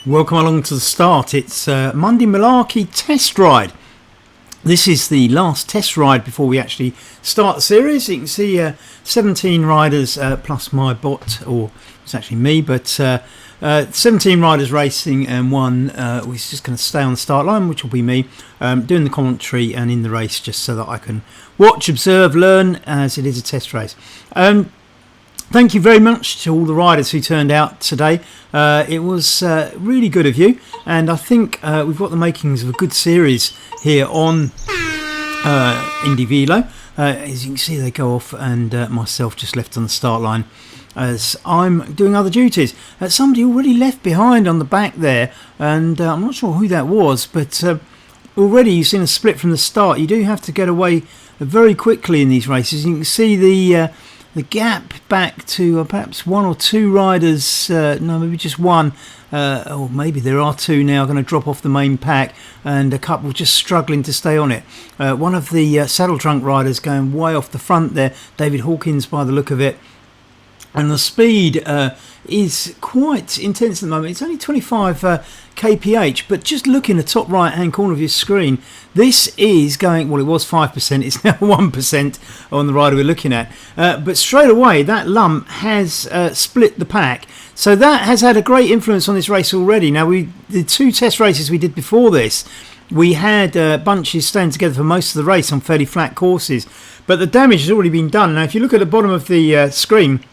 Welcome along to the start. It's Monday Malarkey test ride. This is the last test ride before we actually start the series. You can see 17 riders plus my bot, or it's actually me, but 17 riders racing and one was just going to stay on the start line, which will be me, doing the commentary and in the race just so that I can watch, observe, learn as it is a test race. Thank you very much to all the riders who turned out today. It was really good of you, and I think we've got the makings of a good series here on Velo. As you can see, they go off, and myself just left on the start line as I'm doing other duties. Somebody already left behind on the back there, and I'm not sure who that was, but already you've seen a split from the start. You do have to get away very quickly in these races. You can see the gap back to perhaps one or two riders, no, maybe just one, or maybe there are two now going to drop off the main pack, and a couple just struggling to stay on it. One of the saddle trunk riders going way off the front there, David Hawkins by the look of it, and the speed is quite intense at the moment. It's only 25 kph, but just look in the top right hand corner of your screen, this is going, well, it was 5%, it's now 1% on the rider we're looking at, but straight away that lump has split the pack, so that has had a great influence on this race already. Now, the two test races we did before this, we had bunches staying together for most of the race on fairly flat courses, but the damage has already been done. Now, if you look at the bottom of the screen,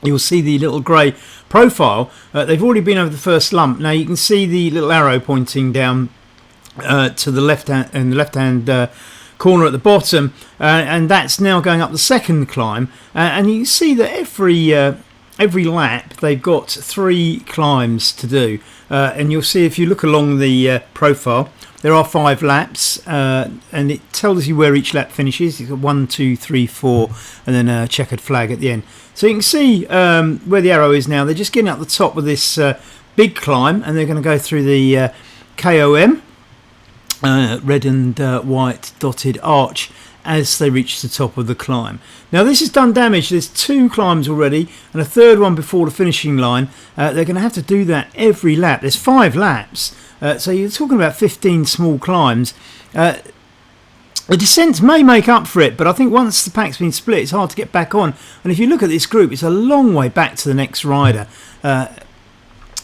you'll see the little grey profile. They've already been over the first lump. Now you can see the little arrow pointing down to the left hand corner at the bottom, and that's now going up the second climb. And you can see that every lap they've got 3 climbs to do. And you'll see if you look along the profile, there are 5 laps, and it tells you where each lap finishes. You've got 1, 2, 3, 4, and then a checkered flag at the end. So you can see where the arrow is now. They're just getting up the top of this big climb, and they're going to go through the KOM, red and white dotted arch, as they reach the top of the climb. Now, this has done damage. There's 2 climbs already and a third one before the finishing line. They're going to have to do that every lap. There's 5 laps, so you're talking about 15 small climbs. The descent may make up for it, but I think once the pack's been split, it's hard to get back on. And if you look at this group, it's a long way back to the next rider.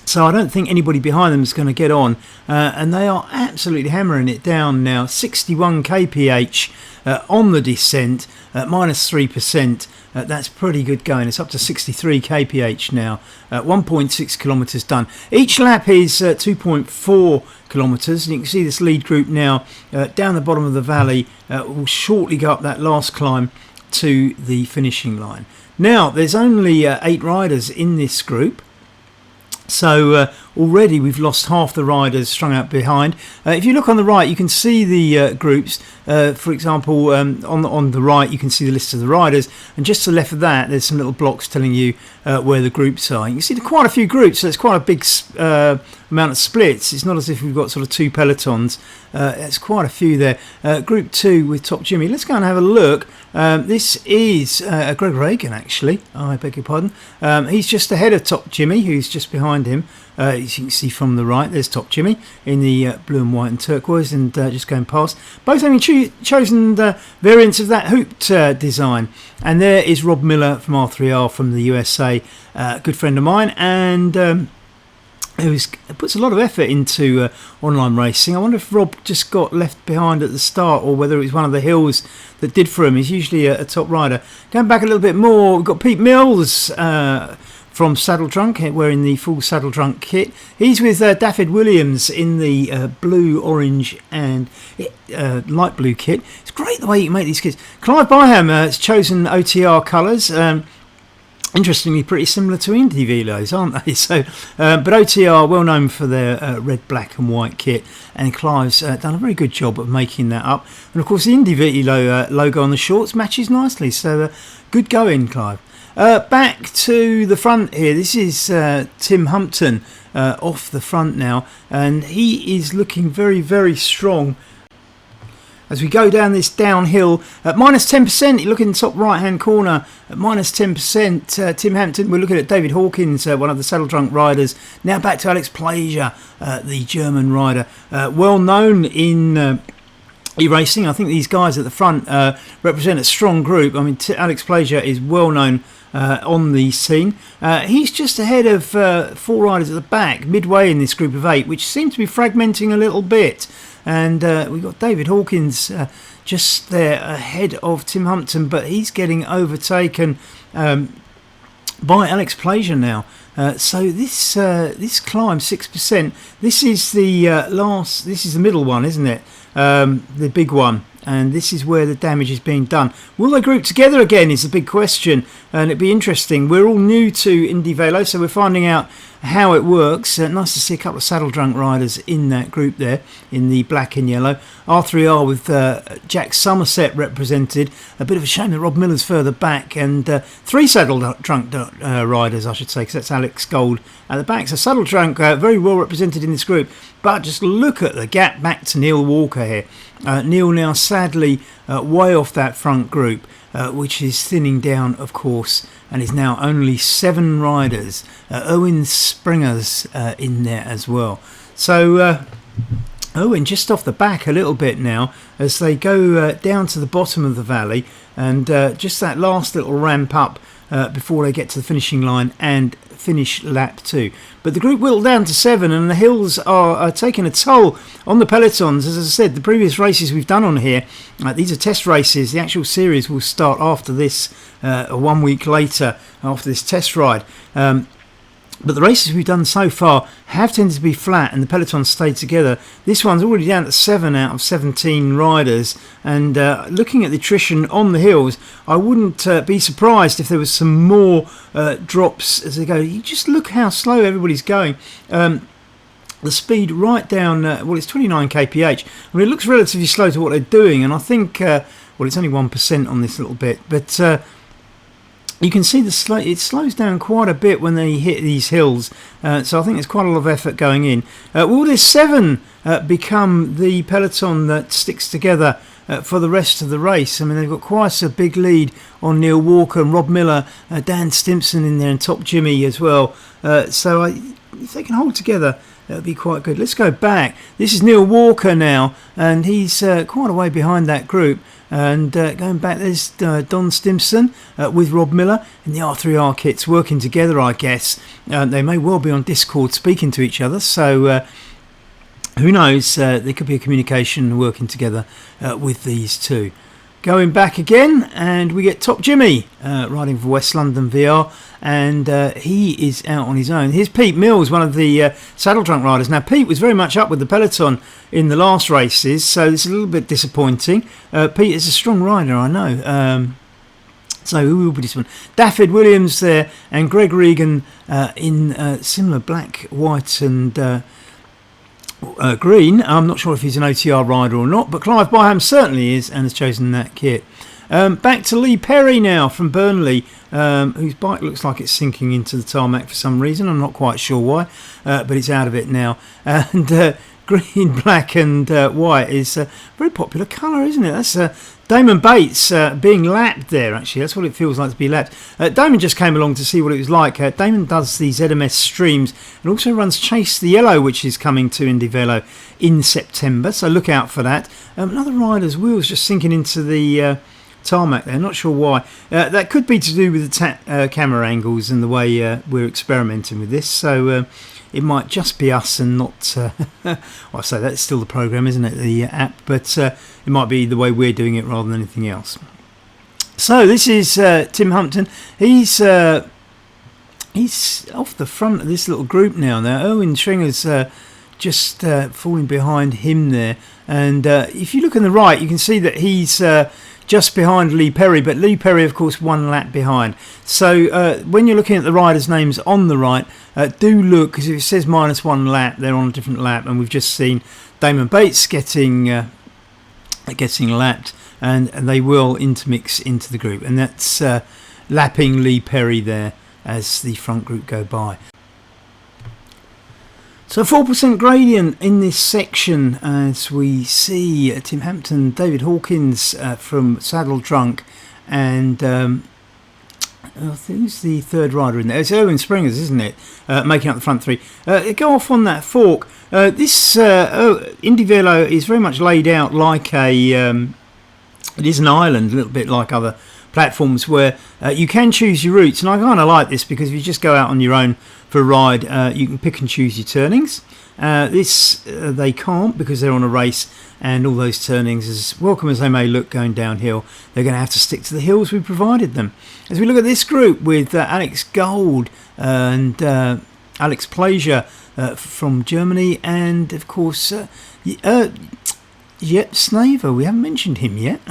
So I don't think anybody behind them is going to get on. And they are absolutely hammering it down now. 61 kph on the descent, minus 3%. That's pretty good going. It's up to 63 kph now. 1.6 kilometres done. Each lap is 2.4 kilometres. And you can see this lead group now down the bottom of the valley will shortly go up that last climb to the finishing line. Now, there's only 8 riders in this group. So already we've lost half the riders strung out behind. If you look on the right, you can see the groups. For example, on the right, you can see the list of the riders. And just to the left of that, there's some little blocks telling you where the groups are. You can see there are quite a few groups, so it's quite a big amount of splits. It's not as if we've got sort of 2 pelotons. There's quite a few there. Group 2 with Top Jimmy. Let's go and have a look. This is Greg Reagan, actually. I beg your pardon. He's just ahead of Top Jimmy, who's just behind him. As you can see from the right, there's Top Jimmy in the blue and white and turquoise, and just going past. Both having chosen variants of that hooped design. And there is Rob Miller from R3R from the USA, a good friend of mine, and who puts a lot of effort into online racing. I wonder if Rob just got left behind at the start, or whether it was one of the hills that did for him. He's usually a top rider. Going back a little bit more, we've got Pete Mills from Saddle Trunk, wearing the full Saddle Trunk kit. He's with Daffyd Williams in the blue, orange and light blue kit. It's great the way you can make these kits. Clive Byham has chosen OTR colours. Interestingly, pretty similar to Indy Velos, aren't they? So, but OTR well known for their red, black and white kit, and Clive's done a very good job of making that up. And of course, the Indy Velo logo on the shorts matches nicely. So, good going, Clive. Back to the front here. This is Tim Humpton off the front now, and he is looking very, very strong. as we go down this downhill at -10%. You look in the top right hand corner at -10%. Tim Hampton, we're looking at David Hawkins, one of the Saddle Drunk riders. Now back to Alex Plager, the German rider, well known in e-racing. I think these guys at the front represent a strong group. I mean, Alex Plager is well known on the scene. He's just ahead of 4 riders at the back, midway in this group of 8, which seems to be fragmenting a little bit. And we've got David Hawkins just there ahead of Tim Hampton, but he's getting overtaken by Alex Plager now. So this climb 6%. This is the last. This is the middle one, isn't it? The big one. And this is where the damage is being done. Will they group together again is the big question, and it'd be interesting. We're all new to Indy Velo, so we're finding out how it works. Nice to see a couple of Saddle Drunk riders in that group there, in the black and yellow. R3R with Jack Somerset represented. A bit of a shame that Rob Miller's further back, and 3 Saddle Drunk riders, I should say, because that's Alex Gold at the back. So Saddle Drunk very well represented in this group, but just look at the gap back to Neil Walker here. Neil now sadly way off that front group, which is thinning down, of course, and is now only 7 riders. Owen Springer's in there as well. So Owen just off the back a little bit now as they go down to the bottom of the valley, and just that last little ramp up before they get to the finishing line and finish lap 2. But the group whittled down to 7, and the hills are taking a toll on the pelotons. As I said, the previous races we've done on here, these are test races. The actual series will start after this, 1 week later, after this test ride. But the races we've done so far have tended to be flat, and the peloton stayed together. This one's already down to 7 out of 17 riders, and looking at the attrition on the hills, I wouldn't be surprised if there was some more drops as they go. You just look how slow everybody's going. The speed right down, well, it's 29 kph. I mean, it looks relatively slow to what they're doing, and I think, well, it's only 1% on this little bit, but you can see it slows down quite a bit when they hit these hills, so I think there's quite a lot of effort going in. Will this 7 become the peloton that sticks together for the rest of the race? I mean, they've got quite a big lead on Neil Walker and Rob Miller, Dan Stimpson in there, and Top Jimmy as well. So if they can hold together, that'll be quite good. Let's go back. This is Neil Walker now, and he's quite a way behind that group. And going back, there's Don Stimpson with Rob Miller in the R3R kits working together, I guess. They may well be on Discord speaking to each other, so who knows, there could be a communication working together with these two. Going back again, and we get Top Jimmy riding for West London VR, and he is out on his own. Here's Pete Mills, one of the Saddle Drunk riders. Now, Pete was very much up with the peloton in the last races, so it's a little bit disappointing. Pete is a strong rider, I know. So who will be this one? Daffyd Williams there, and Greg Regan in similar black, white and green. I'm not sure if he's an OTR rider or not, but Clive Byham certainly is and has chosen that kit. Back to Lee Perry now from Burnley, whose bike looks like it's sinking into the tarmac for some reason. I'm not quite sure why, but it's out of it now. And green, black and white is a very popular colour, isn't it? That's Damon Bates being lapped there, actually. That's what it feels like to be lapped. Damon just came along to see what it was like. Damon does these ZMS streams and also runs Chase the Yellow, which is coming to Indy Velo in September, so look out for that. Another rider's wheel's just sinking into the tarmac there, not sure why. That could be to do with the camera angles and the way we're experimenting with this, so it might just be us and not well, I say that's still the program, isn't it, the app, but it might be the way we're doing it rather than anything else. So this is Tim Hampton. He's off the front of this little group now. Owen Stringer's just falling behind him there, and if you look on the right you can see that he's just behind Lee Perry, but Lee Perry of course 1 lap behind. So when you're looking at the riders' names on the right, do look, because if it says -1 lap, they're on a different lap, and we've just seen Damon Bates getting lapped, and they will intermix into the group, and that's lapping Lee Perry there as the front group go by. So 4% gradient in this section as we see Tim Hampton, David Hawkins from Saddle Trunk, and who's the third rider in there? It's Erwin Springers, isn't it? Making up the front three. They go off on that fork. This Indy Velo is very much laid out like it is an island, a little bit like other platforms where you can choose your routes, and I kind of like this because if you just go out on your own for a ride, you can pick and choose your turnings. This they can't because they're on a race, and all those turnings, as welcome as they may look going downhill, they're going to have to stick to the hills we provided them. As we look at this group with Alex Gold and Alex Plaisir from Germany, and of course Jep Snaver, we haven't mentioned him yet.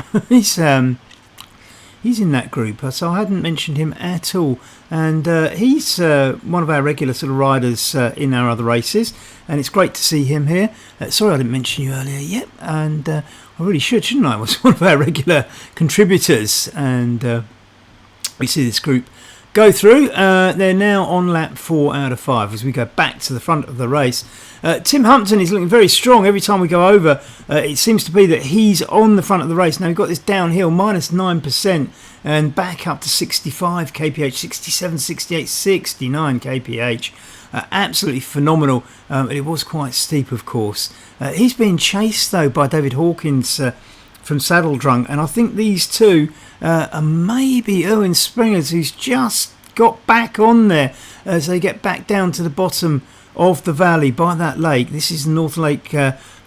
He's in that group, so I hadn't mentioned him at all. And he's one of our regular sort of riders in our other races, and it's great to see him here. Sorry I didn't mention you earlier yet, and I really should, shouldn't I? I was one of our regular contributors, and we see this group go through. They're now on lap 4 out of 5 as we go back to the front of the race. Tim Hampton is looking very strong every time we go over. It seems to be that he's on the front of the race. Now we've got this downhill minus 9% and back up to 65 kph, 67, 68, 69 kph. Absolutely phenomenal. It was quite steep, of course. He's being chased though by David Hawkins from Saddle Trunk, and I think these two are maybe Erwin Springers, who's just got back on there as they get back down to the bottom of the valley by that lake. This is the North Lake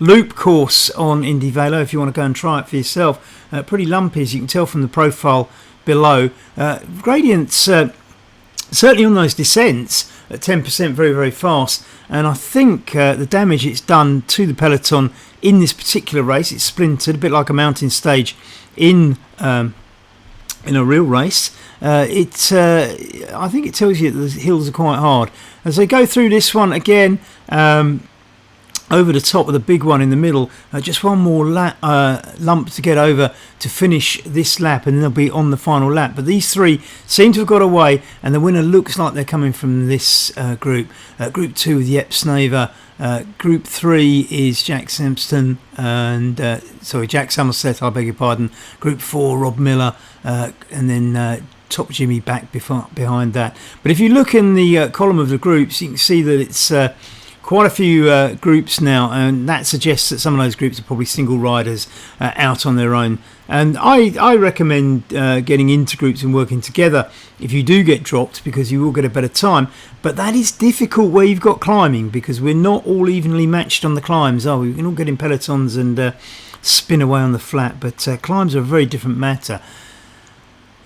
Loop course on Indy Velo if you want to go and try it for yourself. Pretty lumpy, as you can tell from the profile below. Gradients certainly on those descents at 10%, very, very fast. And I think the damage it's done to the peloton in this particular race, it's splintered, a bit like a mountain stage in a real race. I think it tells you that the hills are quite hard. As they go through this one again, over the top of the big one in the middle, just one more lump to get over to finish this lap, and then they'll be on the final lap. But these three seem to have got away, and the winner looks like they're coming from this group. Group 2 with Jep Snaver. Group 3 is Jack Sampson and Jack Somerset, I beg your pardon. Group 4, Rob Miller, and then Top Jimmy back behind that. But if you look in the column of the groups, you can see that it's quite a few groups now, and that suggests that some of those groups are probably single riders out on their own. And I recommend getting into groups and working together if you do get dropped, because you will get a better time. But that is difficult where you've got climbing, because we're not all evenly matched on the climbs, are we? We can all get in pelotons and spin away on the flat, but climbs are a very different matter.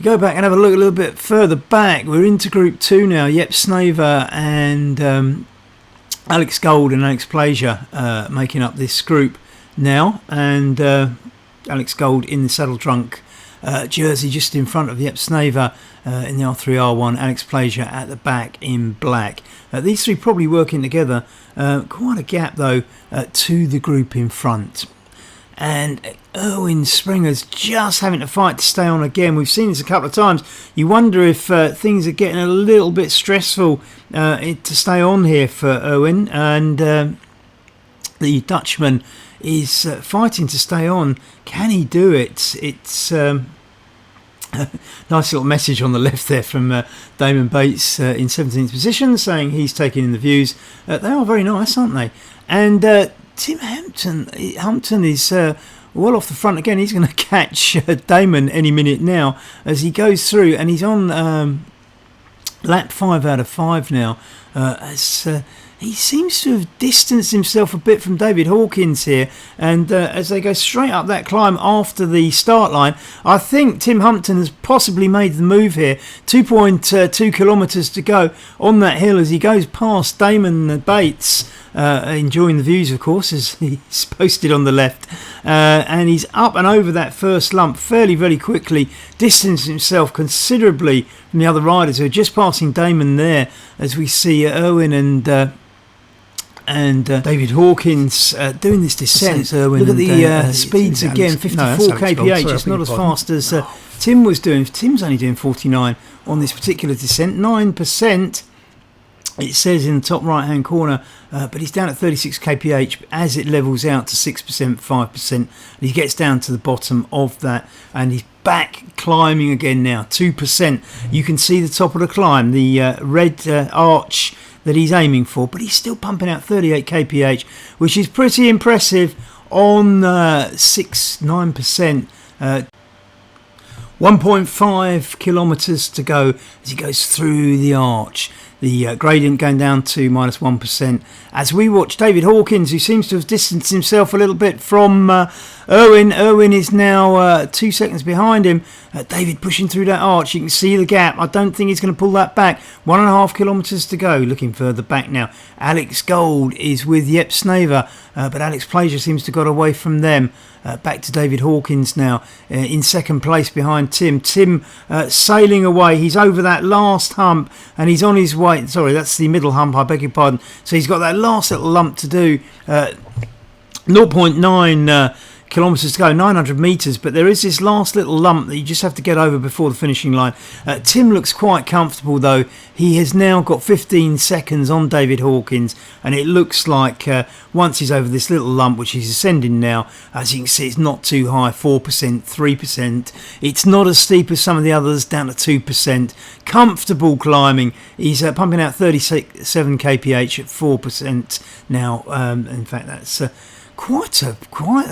Go back and have a look a little bit further back. We're into Group 2 now. Jep Snaver and Alex Gold and Alex Plaisir making up this group now. And Alex Gold in the Saddle Trunk jersey just in front of Jep Snaver in the R3R1. Alex Plaisir at the back in black. These three probably working together. Quite a gap though to the group in front. And Erwin Springers just having to fight to stay on again. We've seen this a couple of times. You wonder if things are getting a little bit stressful to stay on here for Erwin. And the Dutchman is fighting to stay on. Can he do it? It's nice little message on the left there from Damon Bates in 17th position, saying he's taking in the views. They are very nice, aren't they? And Tim Hampton is well off the front again. He's going to catch Damon any minute now as he goes through, and he's on lap 5 out of 5 now. As he seems to have distanced himself a bit from David Hawkins here, and as they go straight up that climb after the start line, I think Tim Hampton has possibly made the move here. 2.2 kilometres to go on that hill as he goes past Damon Bates, enjoying the views, of course, as he's posted on the left, and he's up and over that first lump fairly very quickly, distancing himself considerably from the other riders who are just passing Damon there, as we see Erwin and David Hawkins doing this descent. Look at the speeds again, 54 kph. It's not as fast as Tim was doing. Tim's only doing 49 on this particular descent. 9% It says in the top right hand corner, but he's down at 36 kph as it levels out to 6%, 5%, and he gets down to the bottom of that, and he's back climbing again now, 2%. You can see the top of the climb, the red arch that he's aiming for, but he's still pumping out 38 kph, which is pretty impressive on 9%. 1.5 kilometres to go as he goes through the arch. The gradient going down to minus 1%. As we watch David Hawkins, who seems to have distanced himself a little bit from Irwin. Irwin is now 2 seconds behind him. David pushing through that arch. You can see the gap. I don't think he's going to pull that back. 1.5 kilometres to go. Looking further back now. Alex Gold is with Jep Snaver, but Alex Plager seems to have got away from them. Back to David Hawkins now in second place behind Tim. Tim sailing away. He's over that last hump and he's on his way. Sorry, that's the middle hump, I beg your pardon. So he's got that last little lump to do. 0.9 kilometres to go, 900 metres, but there is this last little lump that you just have to get over before the finishing line. Tim looks quite comfortable though. He has now got 15 seconds on David Hawkins, and it looks like once he's over this little lump, which he's ascending now, as you can see, it's not too high, 4%, 3%. It's not as steep as some of the others, down to 2%. Comfortable climbing. He's pumping out 37 kph at 4% now. In fact, that's quite a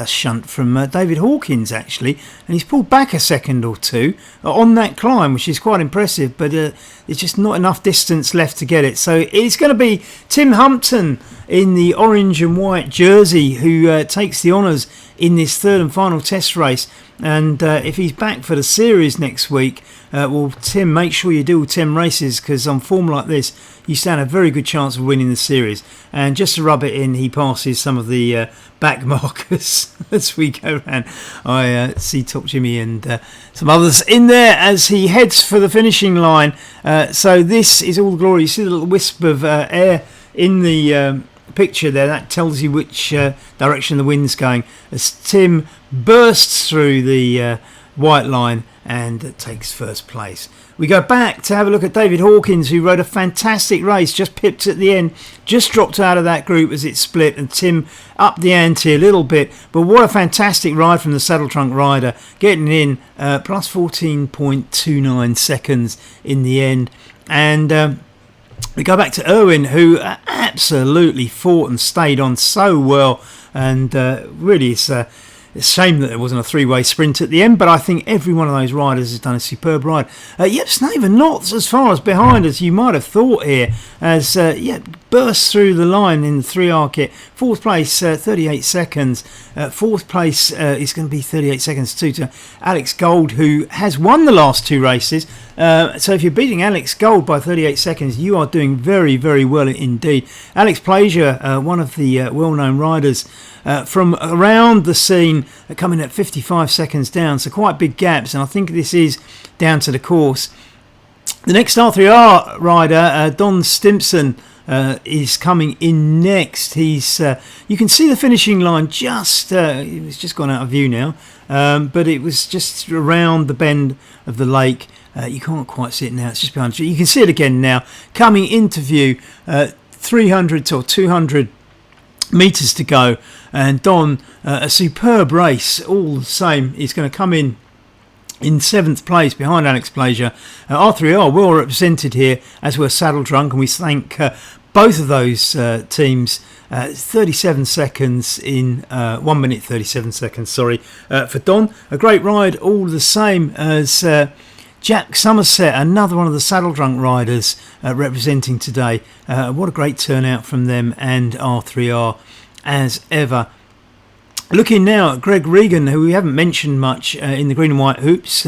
shunt from David Hawkins actually, and he's pulled back a second or two on that climb, which is quite impressive, but there's just not enough distance left to get it. So it's going to be Tim Humpton in the orange and white jersey who takes the honours in this third and final test race. And if he's back for the series next week, well, Tim, make sure you do all 10 races, because on form like this, you stand a very good chance of winning the series. And just to rub it in, he passes some of the back markers as we go around. I see Top Jimmy and some others in there as he heads for the finishing line. So this is all the glory. You see the little wisp of air in the picture there, that tells you which direction the wind's going as Tim bursts through the white line and takes first place. We go back to have a look at David Hawkins, who rode a fantastic race, just pipped at the end, just dropped out of that group as it split, and Tim upped the ante a little bit, but what a fantastic ride from the saddle trunk rider, getting in plus 14.29 seconds in the end. And we go back to Irwin, who absolutely fought and stayed on so well, and really it's a shame that there wasn't a three-way sprint at the end, but I think every one of those riders has done a superb ride. Jep Snaver not as far as behind as you might have thought here, as Jep bursts through the line in the 3R kit. Fourth place, 38 seconds. Fourth place is going to be 38 seconds too to Alex Gold, who has won the last two races. So if you're beating Alex Gold by 38 seconds, you are doing very, very well indeed. Alex Plager, one of the well-known riders from around the scene, coming at 55 seconds down, so quite big gaps, and I think this is down to the course. The next R3R rider, Don Stimpson, is coming in next. He's you can see the finishing line just it's just gone out of view now, but it was just around the bend of the lake. You can't quite see it now, it's just behind you. You can see it again now, coming into view. 300 or 200 metres to go, and Don, a superb race all the same. He's going to come in 7th place behind Alex Plager. R3R well represented here, as we're saddle drunk, and we thank both of those teams. 37 seconds in 1 minute 37 seconds, sorry, for Don. A great ride all the same as Jack Somerset, another one of the saddle drunk riders representing today. What a great turnout from them and R3R as ever. Looking now at Greg Regan, who we haven't mentioned much in the green and white hoops,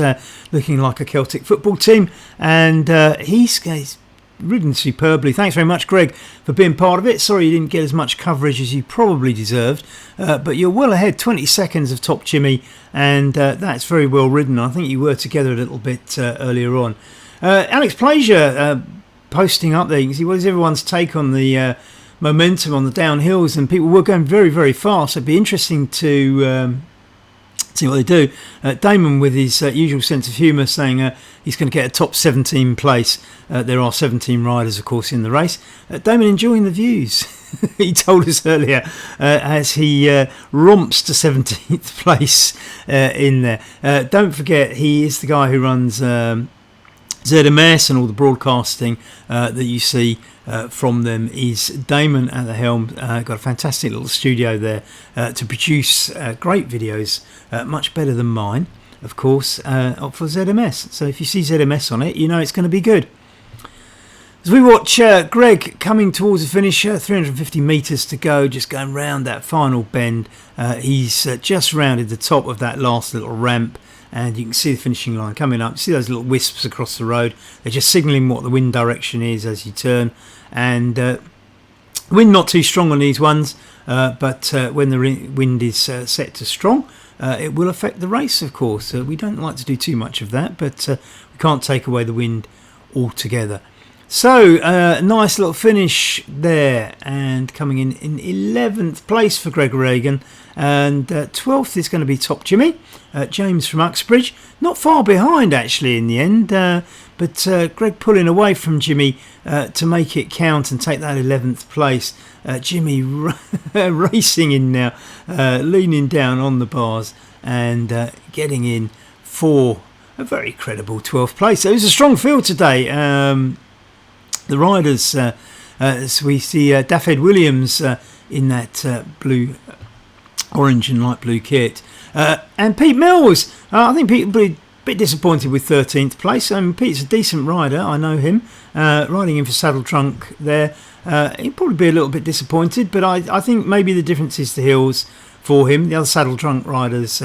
looking like a Celtic football team, and he's ridden superbly. Thanks very much, Greg, for being part of it. Sorry you didn't get as much coverage as you probably deserved, but you're well ahead, 20 seconds of Top Jimmy, and that's very well ridden. I think you were together a little bit earlier on. Alex Plager posting up there. You can see what is everyone's take on the momentum on the downhills, and people were going very, very fast. It'd be interesting to See what they do. Damon, with his usual sense of humour, saying he's going to get a top 17 place. There are 17 riders, of course, in the race. Damon enjoying the views. He told us earlier as he romps to 17th place in there. Don't forget, he is the guy who runs ZMS, and all the broadcasting that you see from them is Damon at the helm. Got a fantastic little studio there to produce great videos, much better than mine, of course, for ZMS. So if you see ZMS on it, you know it's going to be good. As we watch Greg coming towards the finish, 350 metres to go, just going round that final bend. He's just rounded the top of that last little ramp, and you can see the finishing line coming up. See those little wisps across the road. They're just signalling what the wind direction is as you turn. And wind not too strong on these ones, but when the wind is set to strong, it will affect the race, of course. We don't like to do too much of that, but we can't take away the wind altogether. So, nice little finish there, and coming in 11th place for Greg Regan, and 12th is going to be Top Jimmy, James from Uxbridge. Not far behind, actually, in the end, but Greg pulling away from Jimmy to make it count and take that 11th place. Jimmy racing in now, leaning down on the bars and getting in for a very credible 12th place. It was a strong field today. The riders, as we see Dafed Williams in that blue, orange and light blue kit. And Pete Mills, I think Pete will be a bit disappointed with 13th place. Pete's a decent rider, I know him, riding in for Saddle Trunk there. He'd probably be a little bit disappointed, but I think maybe the difference is the hills for him. The other Saddle Trunk riders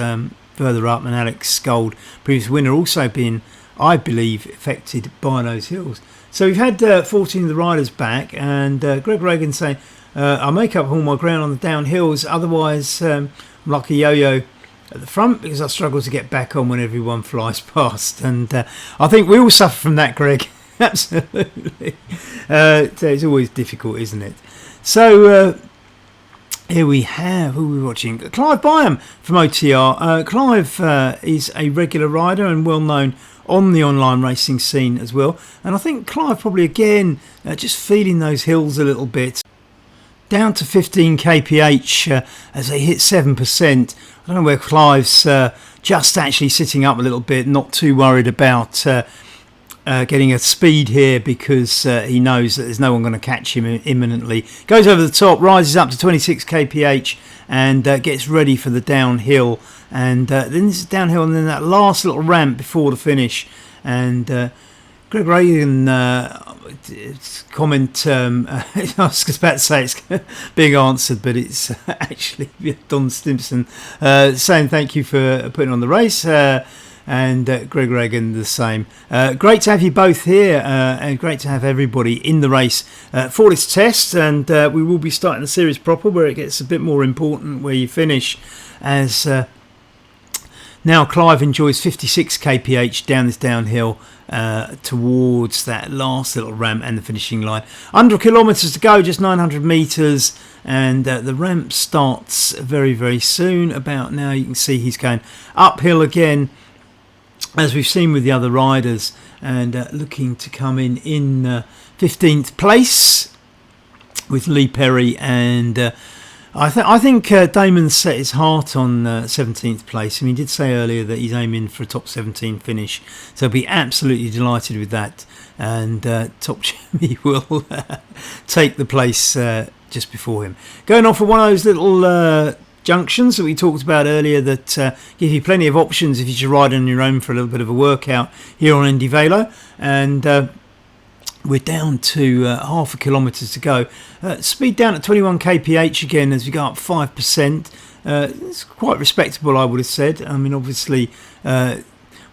further up, and Alex Gold, previous winner, also being, I believe, affected by those hills. So we've had 14 of the riders back, and Greg Regan saying, I make up all my ground on the downhills, otherwise I'm like a yo-yo at the front because I struggle to get back on when everyone flies past. And I think we all suffer from that, Greg. Absolutely. It's always difficult, isn't it? So here we have, who are we watching? Clive Byam from OTR. Clive is a regular rider and well known on the online racing scene as well, and I think Clive probably again just feeling those hills a little bit. Down to 15 kph as they hit 7%. I don't know where Clive's just actually sitting up a little bit, not too worried about getting a speed here because he knows that there's no one going to catch him imminently. Goes over the top, rises up to 26 kph and gets ready for the downhill. And then this is downhill, and then that last little ramp before the finish. And Greg Regan comment, I was about to say it's being answered, but it's actually Don Stimson saying thank you for putting on the race. And Greg Regan the same. Great to have you both here, and great to have everybody in the race for this test. And we will be starting the series proper, where it gets a bit more important where you finish, as now Clive enjoys 56 kph down this downhill towards that last little ramp and the finishing line. 100 kilometres to go, just 900 metres, and the ramp starts very, very soon. About now you can see he's going uphill again, as we've seen with the other riders, and looking to come in 15th place with Lee Perry. And I think Damon's set his heart on 17th place. I mean, he did say earlier that he's aiming for a top 17 finish, so he'll be absolutely delighted with that. And Top Jimmy will take the place just before him. Going off for one of those little junctions that we talked about earlier that give you plenty of options if you should ride on your own for a little bit of a workout here on Indy Velo. And we're down to half a kilometre to go. Speed down at 21 kph again as we go up 5%. It's quite respectable, I would have said. I mean, obviously,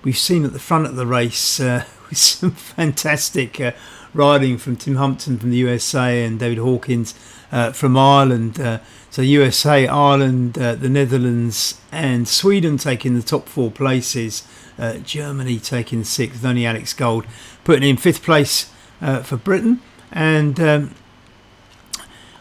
we've seen at the front of the race with some fantastic riding from Tim Humpton from the USA and David Hawkins from Ireland. So USA, Ireland, the Netherlands and Sweden taking the top 4 places. Germany taking 6th, with only Alex Gold putting in 5th place for Britain. And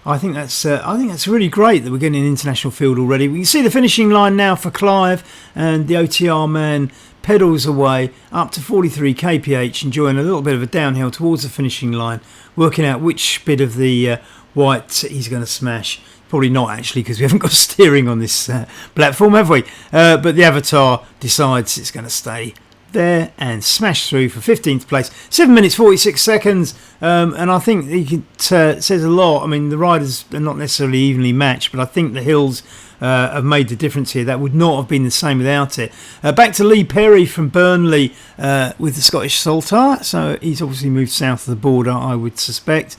I think that's really great that we're getting an international field already. We can see the finishing line now for Clive, and the OTR man pedals away up to 43 kph, enjoying a little bit of a downhill towards the finishing line, working out which bit of the white he's going to smash. Probably not, actually, because we haven't got steering on this platform, have we? But the Avatar decides it's going to stay there and smash through for 15th place. 7 minutes 46 seconds, and I think it says a lot. I mean, the riders are not necessarily evenly matched, but I think the hills have made the difference here. That would not have been the same without it. Back to Lee Perry from Burnley with the Scottish Saltire, so he's obviously moved south of the border, I would suspect.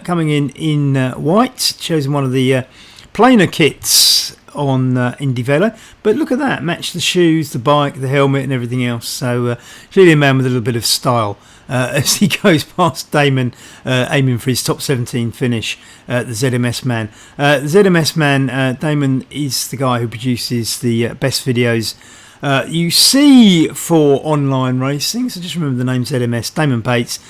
Coming in white, chosen one of the plainer kits on Indy Velo, but look at that, match the shoes, the bike, the helmet and everything else. So clearly a man with a little bit of style as he goes past Damon, aiming for his top 17 finish, the ZMS man. The ZMS man, Damon, is the guy who produces the best videos you see for online racing. So just remember the name ZMS. Damon Bates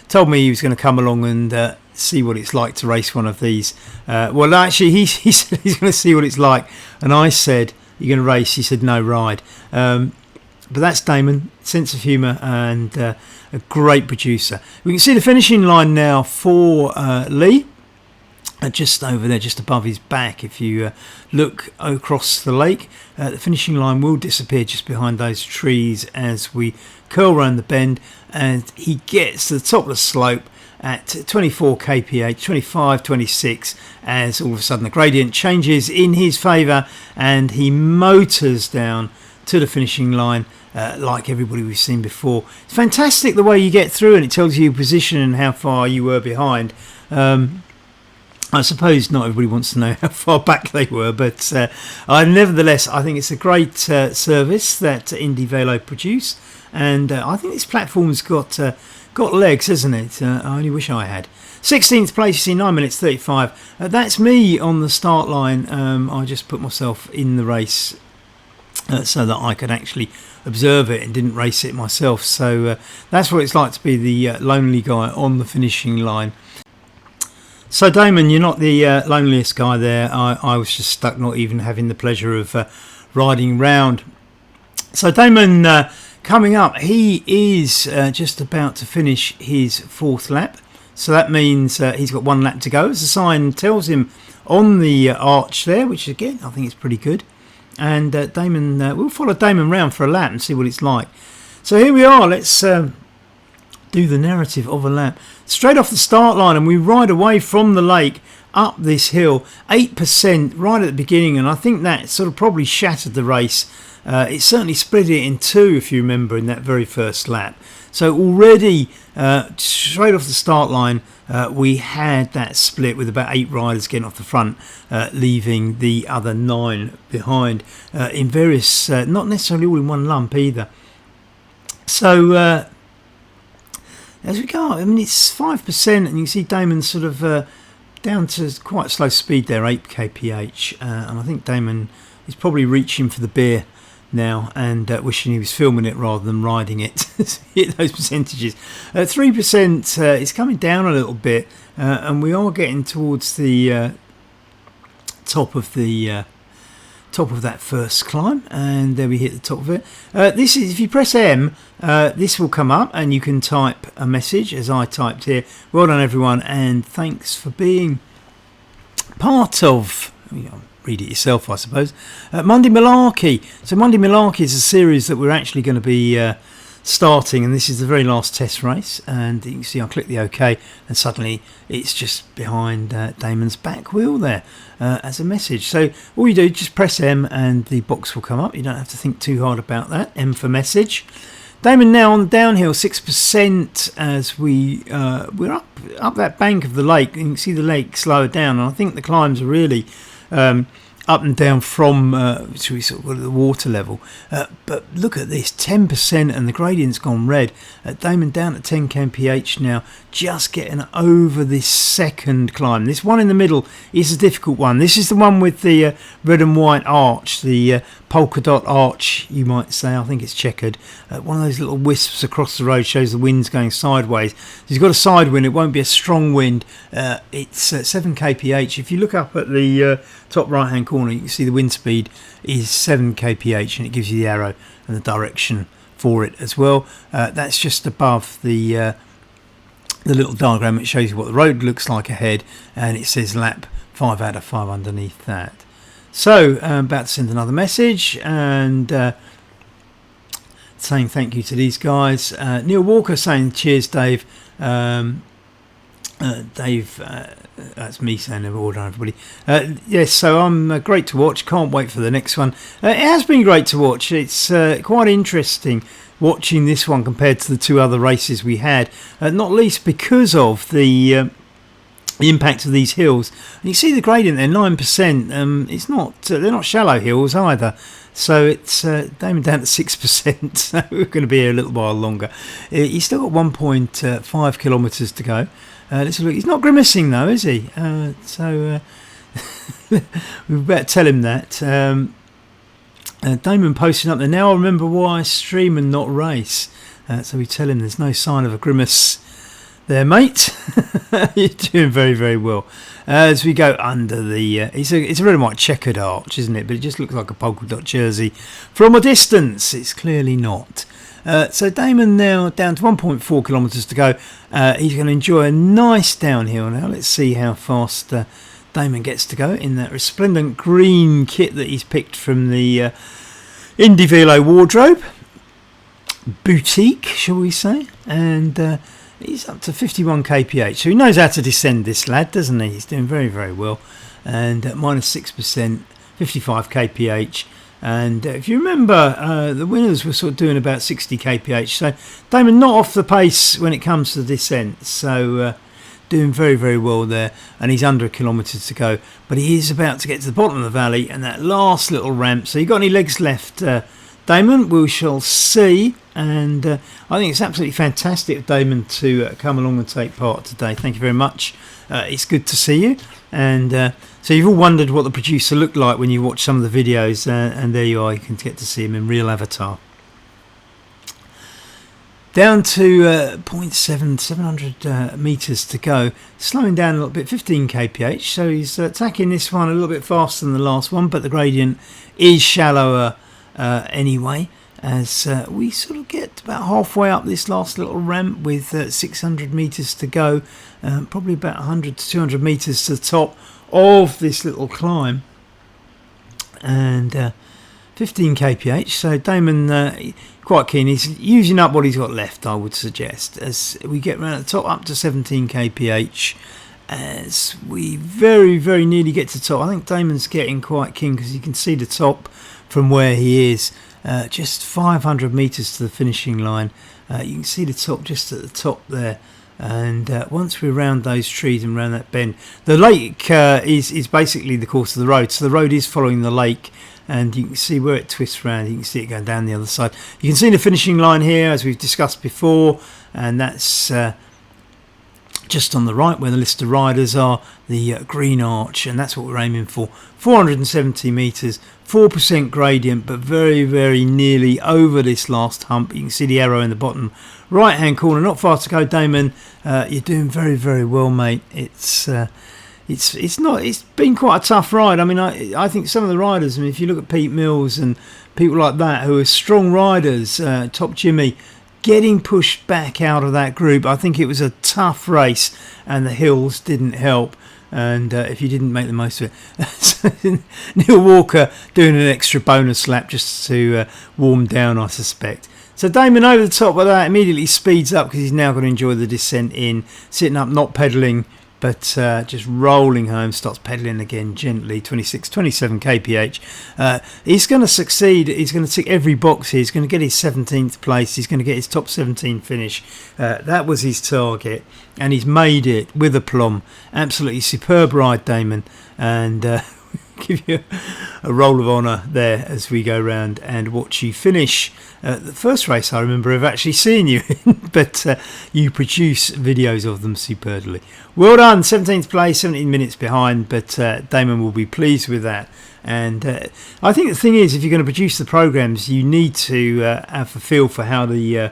told me he was going to come along and see what it's like to race one of these. Well, actually, he said he's going to see what it's like, and I said, "You're going to race?" He said, "No, ride." But that's Damon, sense of humour, and a great producer. We can see the finishing line now for Lee, just over there, just above his back. If you look across the lake, the finishing line will disappear just behind those trees as we curl around the bend, and he gets to the top of the slope at 24 kph, 25, 26, as all of a sudden the gradient changes in his favour and he motors down to the finishing line like everybody we've seen before. It's fantastic the way you get through, and it tells you your position and how far you were behind. I suppose not everybody wants to know how far back they were, but nevertheless, I think it's a great service that Indy Velo produce, and I think this platform's got legs, hasn't it? I only wish I had. 16th place, you see, 9 minutes 35. That's me on the start line. I just put myself in the race so that I could actually observe it and didn't race it myself. So that's what it's like to be the lonely guy on the finishing line. So Damon, you're not the loneliest guy there. I was just stuck not even having the pleasure of riding round. So Damon, coming up, he is just about to finish his 4th lap. So that means he's got 1 lap to go, as the sign tells him on the arch there, which again I think is pretty good. And Damon, we'll follow Damon round for a lap and see what it's like. So here we are. Let's do the narrative of a lap. Straight off the start line, and we ride away from the lake up this hill, 8% right at the beginning, and I think that sort of probably shattered the race. It certainly split it in two, if you remember, in that very first lap. So already, straight off the start line, we had that split with about 8 riders getting off the front, leaving the other 9 behind in various, not necessarily all in one lump either. So as we go, I mean, it's 5%, and you can see Damon sort of down to quite slow speed there, 8 kph, and I think Damon is probably reaching for the beer now and wishing he was filming it rather than riding it to hit those percentages. 3% is coming down a little bit, and we are getting towards the top of that first climb, and there we hit the top of it. This is, if you press M, this will come up and you can type a message, as I typed here. Well done everyone, and thanks for being part of, read it yourself I suppose, Monday Malarkey. So Monday Malarkey is a series that we're actually going to be starting, and this is the very last test race, and you can see I click the OK and suddenly it's just behind Damon's back wheel there as a message. So all you do, just press M and the box will come up. You don't have to think too hard about that. M for message. Damon now on the downhill, 6% as we're up that bank of the lake. You can see the lake slower down, and I think the climbs are really up and down from sort of the water level, but look at this, 10%, and the gradient's gone red. Damon down at 10 kph now, just getting over this second climb. This one in the middle is a difficult one. This is the one with the red and white arch, the polka dot arch, you might say. I think it's checkered. One of those little wisps across the road shows the wind's going sideways. So he's got a side wind. It won't be a strong wind. It's 7 kph. If you look up at the top right hand corner, you can see the wind speed is 7 kph, and it gives you the arrow and the direction for it as well. That's just above the little diagram. It shows you what the road looks like ahead, and it says lap 5 out of 5 underneath that. So I'm about to send another message and saying thank you to these guys. Neil Walker saying cheers, Dave. Dave, that's me saying well done, everybody. Yes, so I'm great to watch. Can't wait for the next one. It has been great to watch. It's quite interesting watching this one compared to the two other races we had, not least because of the impact of these hills. And you see the gradient there, 9%. It's not they're not shallow hills either, so it's Damon down to 6%. So we're going to be here a little while longer. He's still got 1.5 kilometres to go. Let's look. He's not grimacing though, is he? So we better tell him that. Damon posting up there now. I remember why I stream and not race. So we tell him there's no sign of a grimace there, mate. You're doing very, very well. As we go under the it's a red and white checkered arch, isn't it? But it just looks like a polka dot jersey from a distance. It's clearly not. So Damon now down to 1.4 kilometres to go. He's going to enjoy a nice downhill now. Let's see how fast Damon gets to go in that resplendent green kit that he's picked from the Indy Velo wardrobe boutique, shall we say? And he's up to 51 kph, so he knows how to descend, this lad, doesn't he? He's doing very, very well. And minus 6%, 55 kph. And if you remember, the winners were sort of doing about 60 kph. So Damon not off the pace when it comes to descent. So doing very, very well there. And he's under a kilometre to go. But he is about to get to the bottom of the valley and that last little ramp. So you got any legs left, Damon? We shall see. And I think it's absolutely fantastic of Damon to come along and take part today. Thank you very much. It's good to see you. And so you've all wondered what the producer looked like when you watch some of the videos, and there you are. You can get to see him in real avatar. Down to 700 metres to go. Slowing down a little bit, 15 kph. So he's attacking this one a little bit faster than the last one, but the gradient is shallower anyway. As we sort of get about halfway up this last little ramp with 600 metres to go, probably about 100 to 200 metres to the top of this little climb, and 15 kph. So Damon quite keen. He's using up what he's got left, I would suggest, as we get around the top up to 17 kph. As we very, very nearly get to the top. I think Damon's getting quite keen because you can see the top from where he is. Just 500 metres to the finishing line. You can see the top just at the top there. And once we're around those trees and around that bend, the lake is basically the course of the road. So the road is following the lake, and you can see where it twists around. You can see it going down the other side. You can see the finishing line here, as we've discussed before, and that's just on the right where the list of riders are, the green arch, and that's what we're aiming for. 470 metres, 4% gradient, but very, very nearly over this last hump. You can see the arrow in the bottom right hand corner. Not far to go, Damon. You're doing very, very well, mate. It's been quite a tough ride. I mean, I think some of the riders, I mean, if you look at Pete Mills and people like that who are strong riders, Top Jimmy, getting pushed back out of that group. I think it was a tough race, and the hills didn't help. And if you didn't make the most of it, Neil Walker doing an extra bonus lap just to warm down, I suspect. So Damon over the top of that immediately speeds up because he's now going to enjoy the descent in, sitting up, not pedalling, but just rolling home. Starts pedalling again gently, 26, 27 kph. He's going to succeed. He's going to tick every box here. He's going to get his 17th place. He's going to get his top 17 finish. That was his target, and he's made it with aplomb. Absolutely superb ride, Damon. And give you a roll of honour there as we go round and watch you finish the first race I remember of actually seeing you in, but you produce videos of them superbly. Well done, 17th place, 17 minutes behind, but Damon will be pleased with that. And I think the thing is, if you're going to produce the programmes, you need to have a feel for how the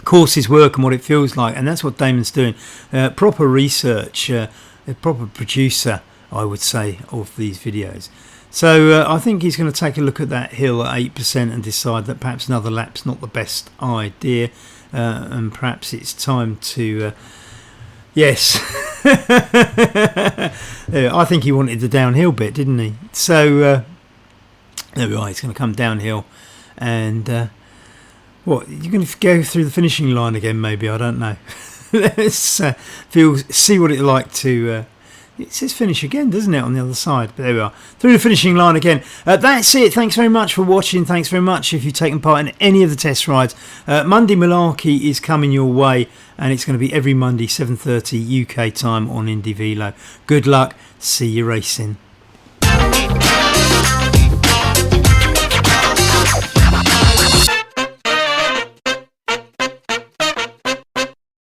courses work and what it feels like, and that's what Damon's doing. Proper research, a proper producer, I would say, of these videos. So I think he's going to take a look at that hill at 8% and decide that perhaps another lap's not the best idea, and perhaps it's time to yes. I think he wanted the downhill bit, didn't he? So there we are, he's going to come downhill, and what, you're going to go through the finishing line again, maybe? I don't know. Let's see what it's like to it says finish again, doesn't it, on the other side? But there we are, through the finishing line again. That's it. Thanks very much for watching. Thanks very much if you've taken part in any of the test rides. Monday Malarkey is coming your way, and it's going to be every Monday 7:30 UK time on Indy Velo. Good luck. See you racing.